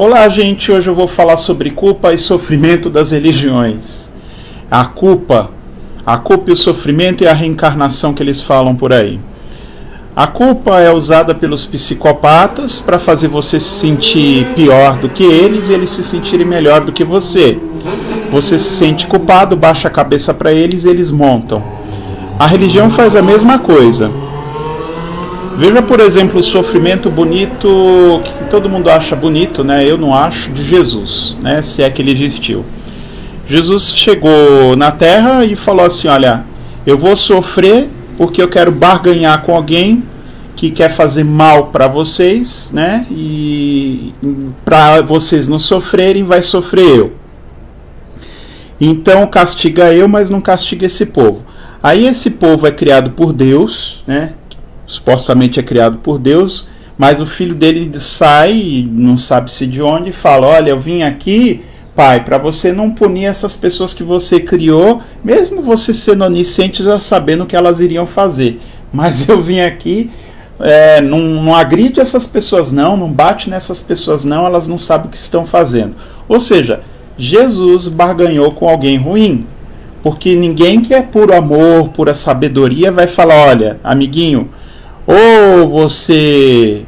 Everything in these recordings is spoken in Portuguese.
Olá, gente. Hoje eu vou falar sobre culpa e sofrimento das religiões. A culpa e o sofrimento e a reencarnação que eles falam por aí. A culpa é usada pelos psicopatas para fazer você se sentir pior do que eles e eles se sentirem melhor do que você. Você se sente culpado, baixa a cabeça para eles e eles montam. A religião faz a mesma coisa. Veja, por exemplo, o sofrimento bonito, que todo mundo acha bonito, né? Eu não acho, de Jesus, né? Se é que ele existiu. Jesus chegou na Terra e falou assim, olha, eu vou sofrer porque eu quero barganhar com alguém que quer fazer mal para vocês, né? E para vocês não sofrerem, vai sofrer eu. Então castiga eu, mas não castiga esse povo. Aí esse povo é criado por Deus, né? Supostamente é criado por Deus, mas o filho dele sai, não sabe-se de onde, e fala, olha, eu vim aqui, pai, para você não punir essas pessoas que você criou, mesmo você sendo onisciente, já sabendo o que elas iriam fazer. Mas eu vim aqui, não agride essas pessoas não bate nessas pessoas não, elas não sabem o que estão fazendo. Ou seja, Jesus barganhou com alguém ruim, porque ninguém que é puro amor, pura sabedoria, vai falar, olha, amiguinho, ou você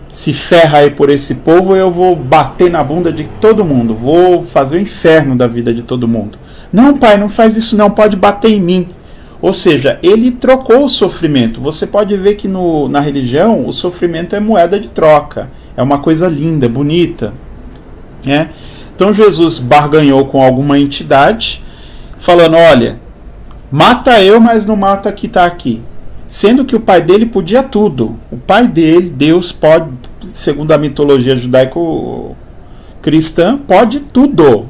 se ferra aí por esse povo, ou eu vou bater na bunda de todo mundo, vou fazer o inferno da vida de todo mundo. Não, pai, não faz isso não, pode bater em mim. Ou seja, ele trocou o sofrimento. Você pode ver que na religião o sofrimento é moeda de troca, é uma coisa linda, bonita, né? Então Jesus barganhou com alguma entidade, falando, olha, mata eu, mas não mata que está aqui. Sendo que o pai dele podia tudo. O pai dele, Deus, pode, segundo a mitologia judaico-cristã, pode tudo.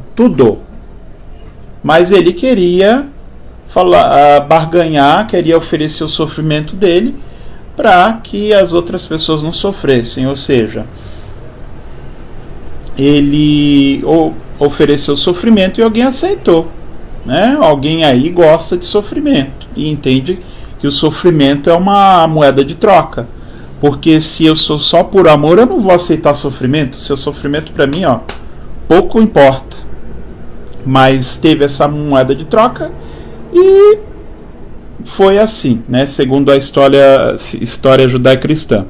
Mas ele queria barganhar, queria oferecer o sofrimento dele para que as outras pessoas não sofressem. Ou seja, ele ofereceu sofrimento e alguém aceitou, né? Alguém aí gosta de sofrimento e entende que o sofrimento é uma moeda de troca, porque se eu sou só por amor, eu não vou aceitar sofrimento. Seu sofrimento para mim, pouco importa. Mas teve essa moeda de troca e foi assim, né? Segundo a história judaico-cristã.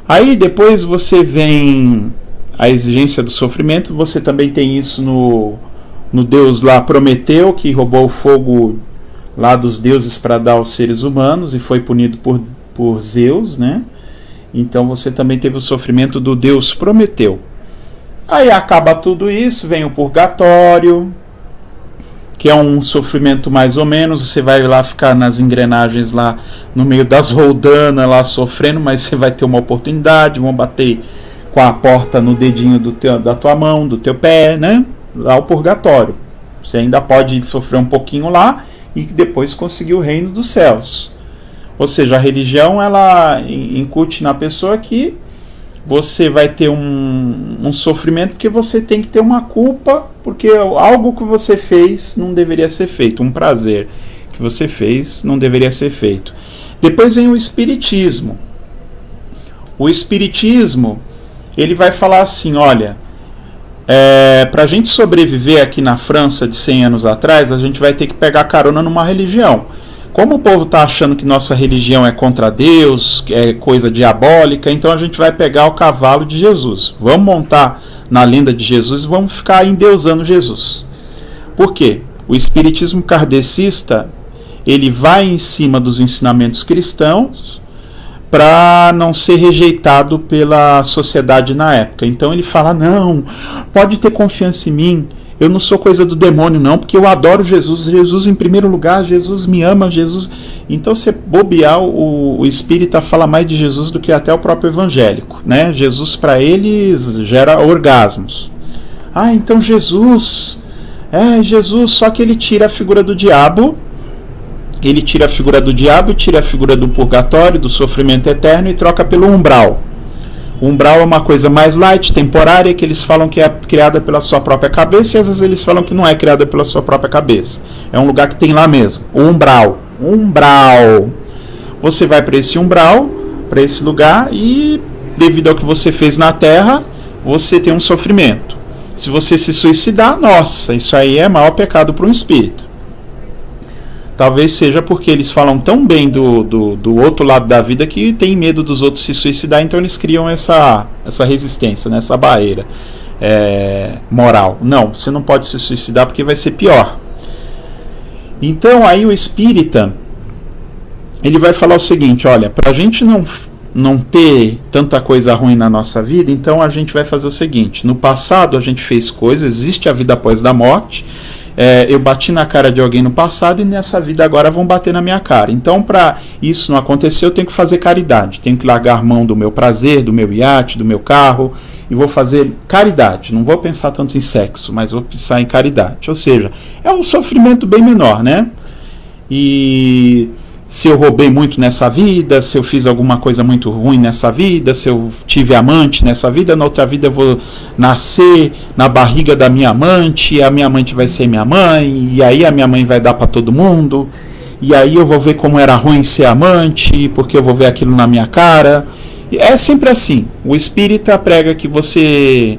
Aí depois você vem a exigência do sofrimento. Você também tem isso no Deus lá Prometeu, que roubou o fogo lá dos deuses para dar aos seres humanos e foi punido por Zeus, né? Então você também teve o sofrimento do Deus Prometeu. Aí acaba tudo isso, vem o purgatório, que é um sofrimento mais ou menos, você vai lá ficar nas engrenagens lá no meio das roldanas lá sofrendo, mas você vai ter uma oportunidade, vão bater com a porta no dedinho da tua mão, do teu pé, né? Lá o purgatório. Você ainda pode sofrer um pouquinho lá e depois conseguir o reino dos céus. Ou seja, a religião ela incute na pessoa que você vai ter um sofrimento porque você tem que ter uma culpa, porque algo que você fez não deveria ser feito, um prazer que você fez não deveria ser feito. Depois vem o espiritismo. O espiritismo, ele vai falar assim, olha, para a gente sobreviver aqui na França de 100 anos atrás, a gente vai ter que pegar carona numa religião. Como o povo está achando que nossa religião é contra Deus, é coisa diabólica, então a gente vai pegar o cavalo de Jesus. Vamos montar na lenda de Jesus e vamos ficar endeusando Jesus. Por quê? O espiritismo kardecista, ele vai em cima dos ensinamentos cristãos para não ser rejeitado pela sociedade na época. Então ele fala, não, pode ter confiança em mim, eu não sou coisa do demônio não, porque eu adoro Jesus, Jesus em primeiro lugar, Jesus me ama, Jesus... Então se bobear, o espírita fala mais de Jesus do que até o próprio evangélico, né? Jesus para eles gera orgasmos. Então Jesus, só que ele tira a figura do diabo. Ele tira a figura do diabo, tira a figura do purgatório, do sofrimento eterno e troca pelo umbral. O umbral é uma coisa mais light, temporária, que eles falam que é criada pela sua própria cabeça e às vezes eles falam que não é criada pela sua própria cabeça. É um lugar que tem lá mesmo. O umbral. Umbral. Você vai para esse umbral, para esse lugar e devido ao que você fez na Terra, você tem um sofrimento. Se você se suicidar, nossa, isso aí é maior pecado para um espírito. Talvez seja porque eles falam tão bem do outro lado da vida que tem medo dos outros se suicidar, então eles criam essa resistência, né, essa barreira moral. Não, você não pode se suicidar porque vai ser pior. Então aí o espírita, ele vai falar o seguinte: olha, para a gente não ter tanta coisa ruim na nossa vida, então a gente vai fazer o seguinte: no passado a gente fez coisas, existe a vida após da morte, eu bati na cara de alguém no passado e nessa vida agora vão bater na minha cara. Então, para isso não acontecer, eu tenho que fazer caridade, tenho que largar mão do meu prazer, do meu iate, do meu carro, e vou fazer caridade. Não vou pensar tanto em sexo, mas vou pensar em caridade. Ou seja, é um sofrimento bem menor, né? E se eu roubei muito nessa vida, se eu fiz alguma coisa muito ruim nessa vida, se eu tive amante nessa vida, na outra vida eu vou nascer na barriga da minha amante, e a minha amante vai ser minha mãe, e aí a minha mãe vai dar para todo mundo, e aí eu vou ver como era ruim ser amante, porque eu vou ver aquilo na minha cara. E é sempre assim. O espírita prega que você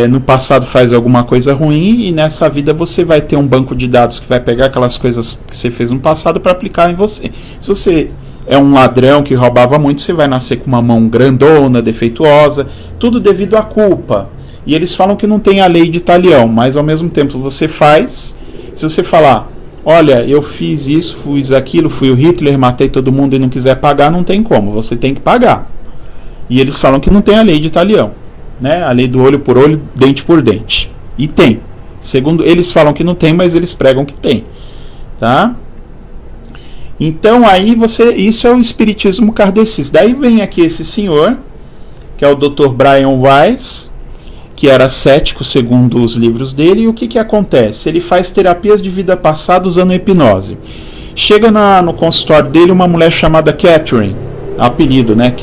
no passado faz alguma coisa ruim, e nessa vida você vai ter um banco de dados que vai pegar aquelas coisas que você fez no passado para aplicar em você. Se você é um ladrão que roubava muito, você vai nascer com uma mão grandona, defeituosa, tudo devido à culpa. E eles falam que não tem a lei de talião, mas ao mesmo tempo você faz. Se você falar: olha, eu fiz isso, fiz aquilo, fui o Hitler, matei todo mundo e não quiser pagar, não tem como, você tem que pagar. E eles falam que não tem a lei de talião, né? A lei do olho por olho, dente por dente. E tem. Segundo eles falam que não tem, mas eles pregam que tem, tá? Então aí isso é o espiritismo kardecista. Daí vem aqui esse senhor, que é o Dr. Brian Weiss, que era cético segundo os livros dele. E o que acontece? Ele faz terapias de vida passada usando hipnose. Chega no consultório dele uma mulher chamada Catherine, apelido, né?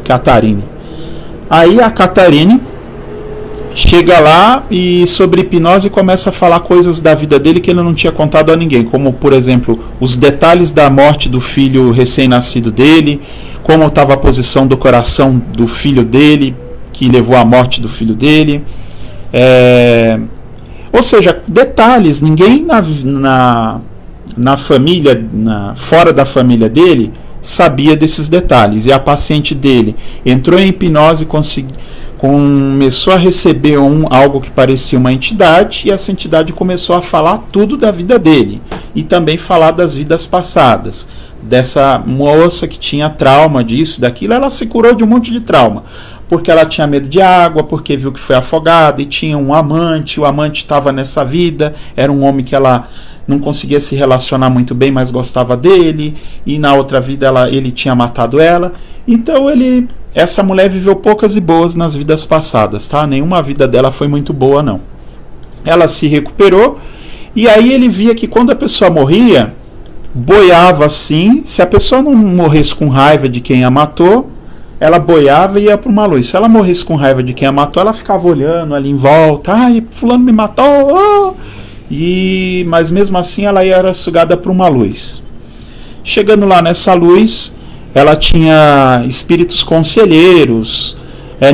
Catarine. Aí a Catarine chega lá e sobre hipnose começa a falar coisas da vida dele que ele não tinha contado a ninguém, como por exemplo os detalhes da morte do filho recém-nascido dele, como estava a posição do coração do filho dele que levou à morte do filho dele, ou seja, detalhes. Ninguém na família, fora da família dele, sabia desses detalhes. E a paciente dele entrou em hipnose, começou a receber algo que parecia uma entidade, e essa entidade começou a falar tudo da vida dele e também falar das vidas passadas. Dessa moça que tinha trauma disso, daquilo, ela se curou de um monte de trauma, porque ela tinha medo de água, porque viu que foi afogada e tinha um amante, o amante estava nessa vida, era um homem que ela não conseguia se relacionar muito bem, mas gostava dele, e na outra vida ele tinha matado ela. Então essa mulher viveu poucas e boas nas vidas passadas, tá? Nenhuma vida dela foi muito boa, não. Ela se recuperou, e aí ele via que quando a pessoa morria, boiava assim. Se a pessoa não morresse com raiva de quem a matou, ela boiava e ia para uma luz. Se ela morresse com raiva de quem a matou, ela ficava olhando ali em volta: ai, fulano me matou, oh! Mas mesmo assim ela era sugada por uma luz. Chegando lá nessa luz, ela tinha espíritos conselheiros.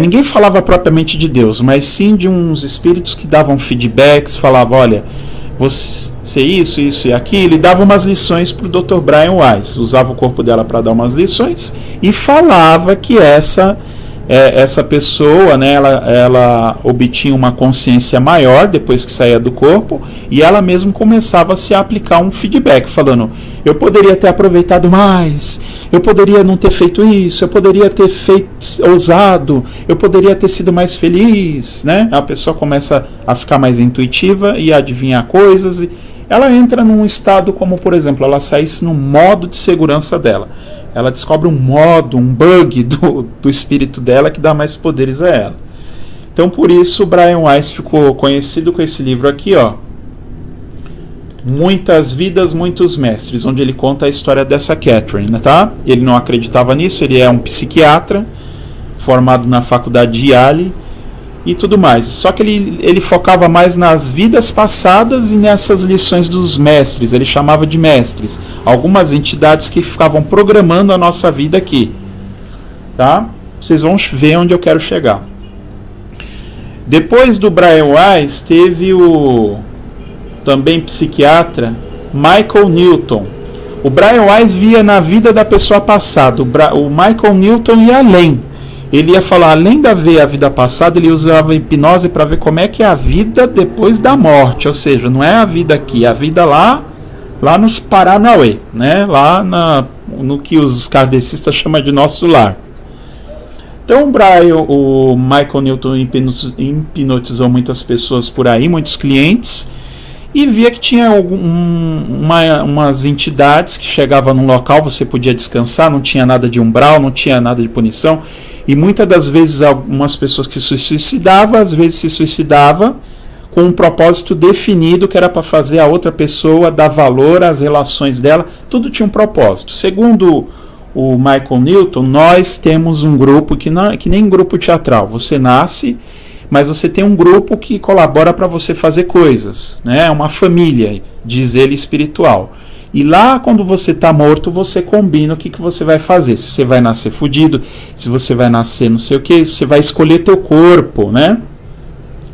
Ninguém falava propriamente de Deus, mas sim de uns espíritos que davam feedbacks, falavam: olha, você isso e aquilo, e dava umas lições para o Dr. Brian Weiss. Usava o corpo dela para dar umas lições e falava que essa pessoa, né, ela obtinha uma consciência maior depois que saía do corpo, e ela mesmo começava a se aplicar um feedback, falando: eu poderia ter aproveitado mais, eu poderia não ter feito isso, eu poderia ter ousado, eu poderia ter sido mais feliz, né? A pessoa começa a ficar mais intuitiva e a adivinhar coisas, e ela entra num estado como, por exemplo, ela saísse no modo de segurança dela. Ela descobre um bug do espírito dela que dá mais poderes a ela. Então, por isso, o Brian Weiss ficou conhecido com esse livro aqui, ó, Muitas Vidas, Muitos Mestres, onde ele conta a história dessa Catherine, tá? Ele não acreditava nisso, ele é um psiquiatra formado na faculdade de Yale e tudo mais. Só que ele focava mais nas vidas passadas e nessas lições dos mestres. Ele chamava de mestres algumas entidades que ficavam programando a nossa vida aqui, tá? Vocês vão ver onde eu quero chegar. Depois do Brian Weiss, teve o também psiquiatra Michael Newton. O Brian Weiss via na vida da pessoa passada, o Michael Newton ia além. Ele ia falar, além de ver a vida passada, ele usava a hipnose para ver como é que é a vida depois da morte. Ou seja, não é a vida aqui, é a vida lá nos Paranauê, né? Lá no que os kardecistas chamam de nosso lar. Então o Michael Newton hipnotizou muitas pessoas por aí, muitos clientes, e via que tinha umas entidades que chegavam num local, você podia descansar, não tinha nada de umbral, não tinha nada de punição, e muitas das vezes algumas pessoas que se suicidavam, às vezes se suicidava com um propósito definido, que era para fazer a outra pessoa dar valor às relações dela, tudo tinha um propósito. Segundo o Michael Newton, nós temos um grupo que nem um grupo teatral, você nasce, mas você tem um grupo que colabora para você fazer coisas, né? Uma família, diz ele, espiritual. E lá, quando você está morto, você combina o que você vai fazer. Se você vai nascer fudido, se você vai nascer não sei o que, você vai escolher teu corpo, né?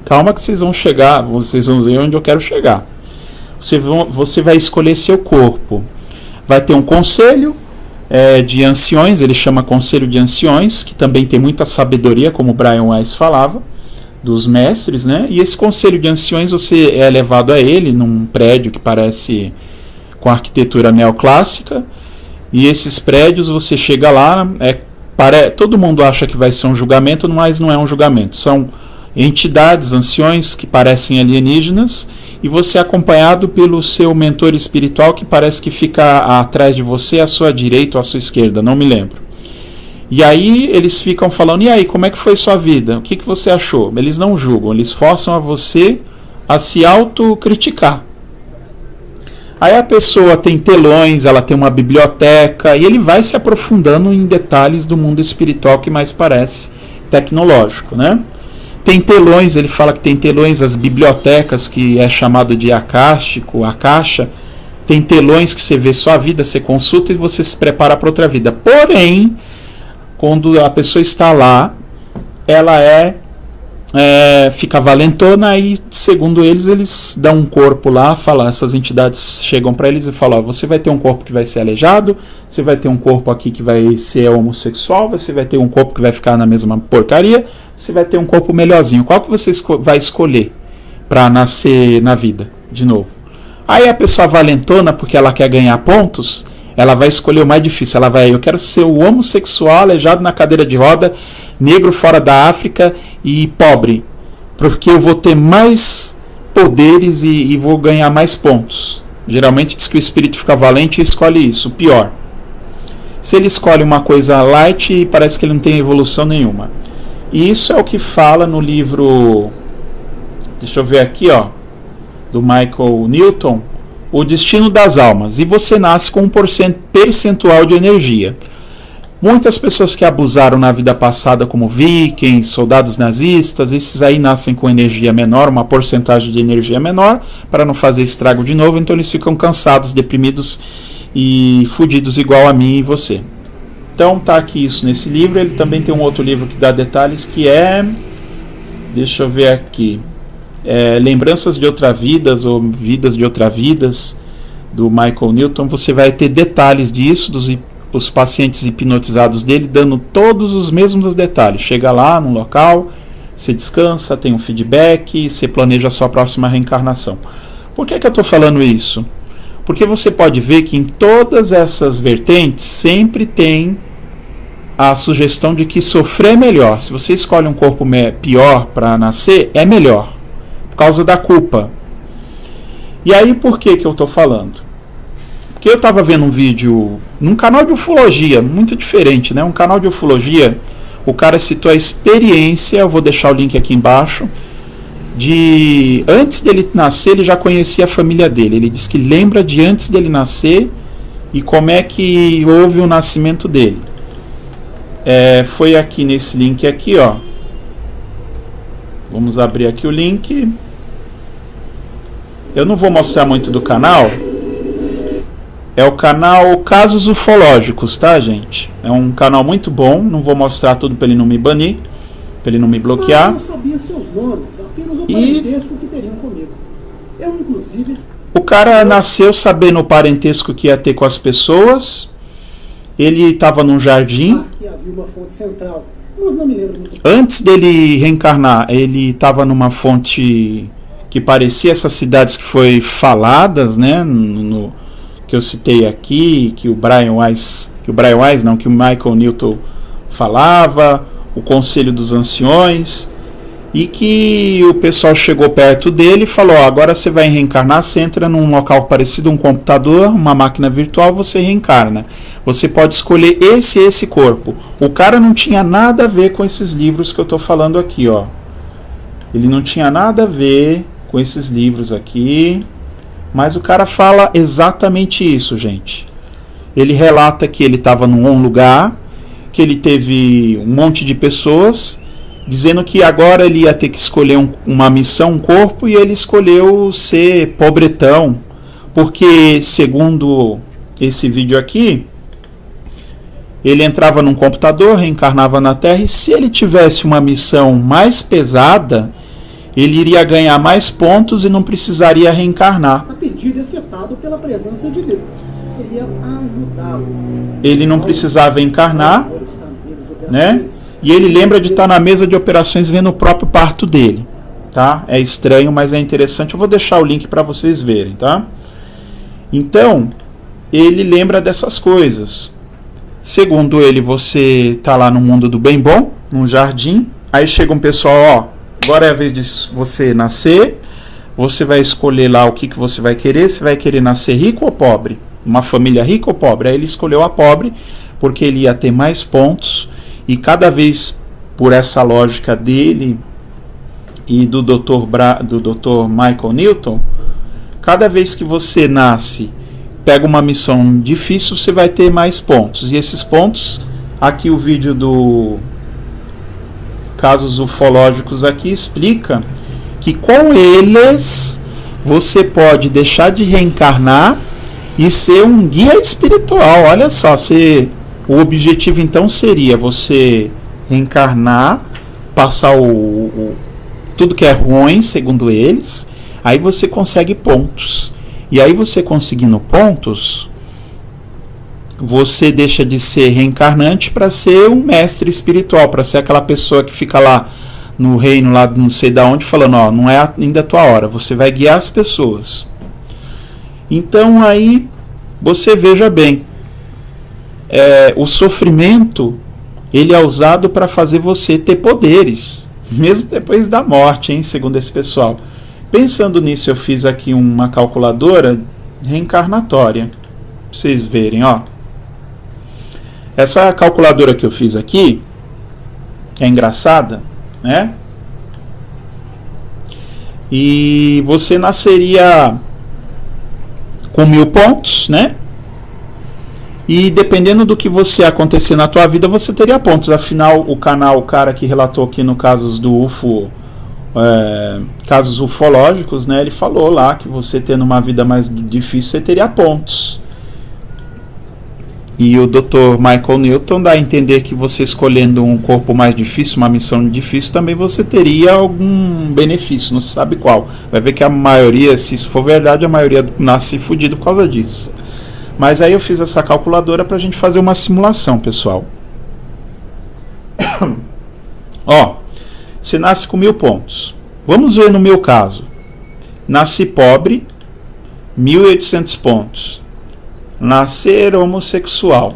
Calma que vocês vão chegar, vocês vão ver onde eu quero chegar. Você vai escolher seu corpo. Vai ter um conselho de anciões, ele chama conselho de anciões, que também tem muita sabedoria, como o Brian Weiss falava, dos mestres, né? E esse conselho de anciões, você é levado a ele num prédio que parece com arquitetura neoclássica, e esses prédios, você chega lá, todo mundo acha que vai ser um julgamento, mas não é um julgamento, são entidades, anciões que parecem alienígenas, e você é acompanhado pelo seu mentor espiritual, que parece que fica atrás de você, à sua direita ou à sua esquerda, não me lembro. E aí eles ficam falando, e aí, como é que foi sua vida? O que você achou? Eles não julgam, eles forçam a você a se autocriticar. Aí a pessoa tem telões, ela tem uma biblioteca, e ele vai se aprofundando em detalhes do mundo espiritual que mais parece tecnológico, né? Tem telões, ele fala que tem telões, as bibliotecas, que é chamado de acástico, a caixa, tem telões que você vê sua vida, você consulta e você se prepara para outra vida. Porém, quando a pessoa está lá, ela fica valentona, e segundo eles dão um corpo lá, essas entidades chegam para eles e falam, você vai ter um corpo que vai ser aleijado, você vai ter um corpo aqui que vai ser homossexual, você vai ter um corpo que vai ficar na mesma porcaria, você vai ter um corpo melhorzinho, qual que você vai escolher para nascer na vida de novo? Aí a pessoa valentona, porque ela quer ganhar pontos, ela vai escolher o mais difícil, eu quero ser o homossexual, aleijado na cadeira de roda, negro fora da África e pobre, porque eu vou ter mais poderes e vou ganhar mais pontos. Geralmente diz que o espírito fica valente e escolhe isso, o pior. Se ele escolhe uma coisa light, parece que ele não tem evolução nenhuma. E isso é o que fala no livro, deixa eu ver aqui, do Michael Newton, O Destino das Almas. E você nasce com um percentual de energia. Muitas pessoas que abusaram na vida passada, como vikings, soldados nazistas, esses aí nascem com energia menor, uma porcentagem de energia menor, para não fazer estrago de novo, então eles ficam cansados, deprimidos e fudidos igual a mim e você. Então tá aqui isso nesse livro. Ele também tem um outro livro que dá detalhes, que deixa eu ver aqui, Lembranças de Outra Vidas, ou Vidas de Outra Vidas, do Michael Newton. Você vai ter detalhes disso, os pacientes hipnotizados dele, dando todos os mesmos detalhes. Chega lá no local, você descansa, tem um feedback, você planeja a sua próxima reencarnação. Por que eu estou falando isso? Porque você pode ver que em todas essas vertentes sempre tem a sugestão de que sofrer é melhor. Se você escolhe um corpo pior para nascer, é melhor, por causa da culpa. E aí por que eu estou falando? Porque eu estava vendo um vídeo num canal de ufologia, muito diferente, né? Um canal de ufologia, o cara citou a experiência, eu vou deixar o link aqui embaixo, antes dele nascer, ele já conhecia a família dele. Ele diz que lembra de antes dele nascer e como é que houve o nascimento dele. Foi aqui nesse link aqui, Vamos abrir aqui o link. Eu não vou mostrar muito do canal. É o canal Casos Ufológicos, tá, gente? É um canal muito bom. Não vou mostrar tudo para ele não me banir. para ele não me bloquear. Mas não sabia seus nomes, apenas o parentesco que teriam comigo. Eu, inclusive... O cara nasceu sabendo o parentesco que ia ter com as pessoas. Ele estava num jardim. Aqui havia uma fonte central, mas não me lembro muito. Antes dele reencarnar, ele estava numa fonte que parecia essas cidades que foi faladas, né, que eu citei aqui, que o Michael Newton falava, o Conselho dos Anciões, e que o pessoal chegou perto dele e falou: ó, agora você vai reencarnar, você entra num local parecido a um computador, uma máquina virtual, você reencarna. Você pode escolher esse corpo. O cara não tinha nada a ver com esses livros que eu estou falando aqui, ó. Ele não tinha nada a ver com esses livros aqui, mas o cara fala exatamente isso, gente. Ele relata que ele estava num lugar, que ele teve um monte de pessoas dizendo que agora ele ia ter que escolher uma missão, um corpo, e ele escolheu ser pobretão, porque, segundo esse vídeo aqui, ele entrava num computador, reencarnava na Terra, e se ele tivesse uma missão mais pesada, ele iria ganhar mais pontos e não precisaria reencarnar. A pedido afetado pela presença de Deus. Queria ajudá-lo. Ele não precisava encarnar, né? E ele lembra de estar na mesa de operações vendo o próprio parto dele, tá? É estranho, mas é interessante. Eu vou deixar o link para vocês verem, tá? Então, ele lembra dessas coisas. Segundo ele, você tá lá no mundo do bem bom, num jardim. Aí chega um pessoal, ó, agora é a vez de você nascer. Você vai escolher lá o que você vai querer. Você vai querer nascer rico ou pobre? Uma família rica ou pobre? Aí ele escolheu a pobre, porque ele ia ter mais pontos. E cada vez, por essa lógica dele e do Dr. Michael Newton, cada vez que você nasce, pega uma missão difícil, você vai ter mais pontos. E esses pontos, aqui o vídeo do Casos Ufológicos aqui explica que com eles você pode deixar de reencarnar e ser um guia espiritual. Olha só, o objetivo então seria você reencarnar, passar tudo que é ruim, segundo eles, aí você consegue pontos. E aí você conseguindo pontos, você deixa de ser reencarnante para ser um mestre espiritual, para ser aquela pessoa que fica lá no reino, lá não sei de onde, falando, ó, não é ainda a tua hora, você vai guiar as pessoas. Então aí você veja bem, o sofrimento, ele é usado para fazer você ter poderes, mesmo depois da morte, hein, segundo esse pessoal. Pensando nisso, eu fiz aqui uma calculadora reencarnatória, pra vocês verem, ó. Essa calculadora que eu fiz aqui é engraçada, né? E você nasceria com 1000 pontos, né? E dependendo do que você acontecer na tua vida, você teria pontos. Afinal, o cara que relatou aqui no casos do UFO, casos ufológicos, né? Ele falou lá que você tendo uma vida mais difícil, você teria pontos. E o Dr. Michael Newton dá a entender que você escolhendo um corpo mais difícil, uma missão difícil, também você teria algum benefício, não se sabe qual. Vai ver que a maioria, se isso for verdade, a maioria nasce fudido por causa disso. Mas aí eu fiz essa calculadora para a gente fazer uma simulação, pessoal. Ó, você nasce com 1000 pontos. Vamos ver no meu caso. Nasci pobre, 1800 pontos. Nascer homossexual,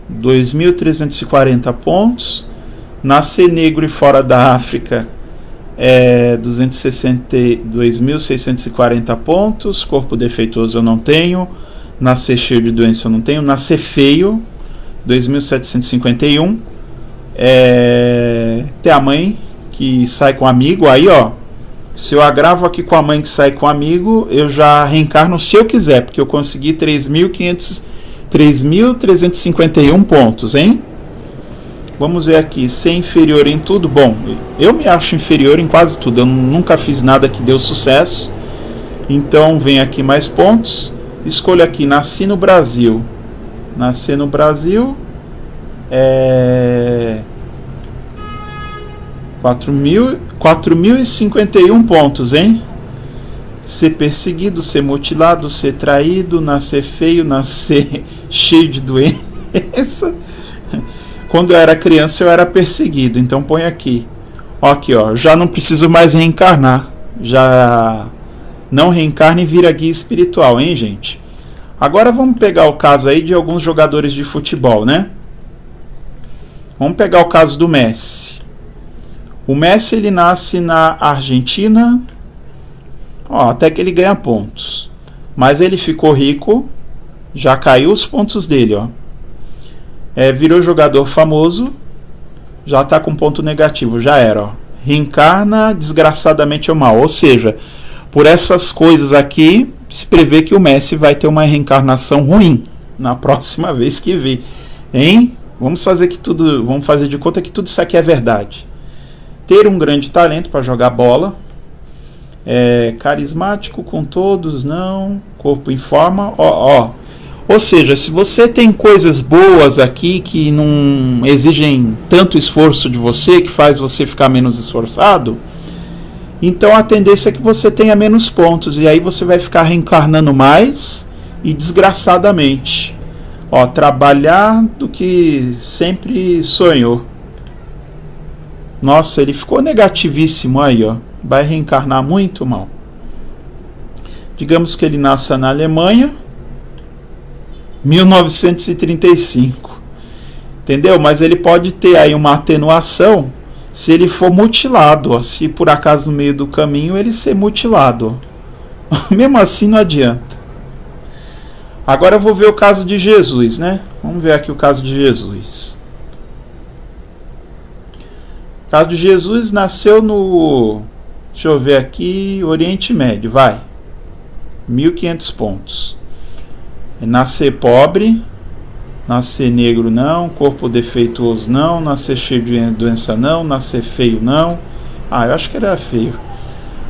2340 pontos. Nascer negro e fora da África, 2640 pontos. Corpo defeituoso eu não tenho. Nascer cheio de doença eu não tenho. Nascer feio, 2751. Ter a mãe que sai com amigo, aí ó, se eu agravo aqui com a mãe que sai com amigo, eu já reencarno se eu quiser, porque eu consegui 3.351 pontos, hein? Vamos ver aqui, ser inferior em tudo. Bom, eu me acho inferior em quase tudo, eu nunca fiz nada que deu sucesso. Então vem aqui mais pontos. Escolho aqui, nasci no Brasil. Nascer no Brasil 4.051 pontos, hein? Ser perseguido, ser mutilado, ser traído, nascer feio, nascer cheio de doença. Quando eu era criança eu era perseguido, então põe aqui. Ó, aqui, ó, já não preciso mais reencarnar. Já não reencarna e vira guia espiritual, hein, gente? Agora vamos pegar o caso aí de alguns jogadores de futebol, né? Vamos pegar o caso do Messi. O Messi, ele nasce na Argentina, ó, até que ele ganha pontos. Mas ele ficou rico, já caiu os pontos dele, ó. Virou jogador famoso, já está com ponto negativo, já era, ó. Reencarna desgraçadamente ao mal. Ou seja, por essas coisas aqui, se prevê que o Messi vai ter uma reencarnação ruim na próxima vez que vir, hein? Vamos fazer de conta que tudo isso aqui é verdade. Ter um grande talento para jogar bola, carismático com todos, não, corpo em forma, ó. Ou seja, se você tem coisas boas aqui que não exigem tanto esforço de você, que faz você ficar menos esforçado, então a tendência é que você tenha menos pontos, e aí você vai ficar reencarnando mais e desgraçadamente. Ó, trabalhar do que sempre sonhou. Nossa, ele ficou negativíssimo aí, ó. Vai reencarnar muito mal. Digamos que ele nasça na Alemanha, 1935. Entendeu? Mas ele pode ter aí uma atenuação se ele for mutilado, ó. Se por acaso no meio do caminho ele ser mutilado, ó. Mesmo assim não adianta. Agora eu vou ver o caso de Jesus, né? Vamos ver aqui o caso de Jesus. O caso de Jesus nasceu no... Deixa eu ver aqui... Oriente Médio, vai. 1.500 pontos. Nascer pobre, nascer negro não, corpo defeituoso não, nascer cheio de doença não, nascer feio não. Ah, eu acho que era feio.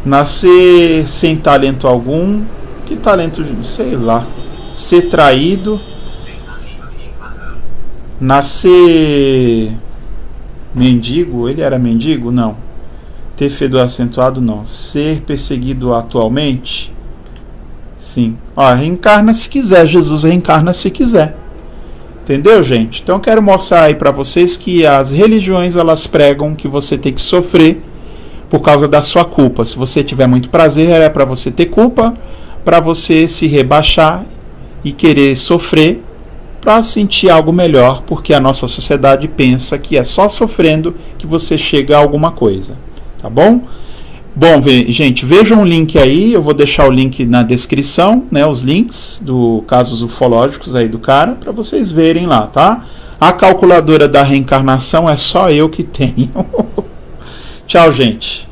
Nascer sem talento algum. Que talento? Sei lá. Ser traído. Nascer mendigo. Ele era mendigo? Não. Ter fedor acentuado? Não. Ser perseguido atualmente? Sim. Ó, reencarna se quiser. Jesus reencarna se quiser. Entendeu, gente? Então eu quero mostrar aí para vocês que as religiões, elas pregam que você tem que sofrer por causa da sua culpa. Se você tiver muito prazer, é para você ter culpa, para você se rebaixar e querer sofrer para sentir algo melhor, porque a nossa sociedade pensa que é só sofrendo que você chega a alguma coisa, tá bom? Bom, gente, vejam o link aí, eu vou deixar o link na descrição, né, os links do casos ufológicos aí do cara, para vocês verem lá, tá? A calculadora da reencarnação é só eu que tenho. Tchau, gente.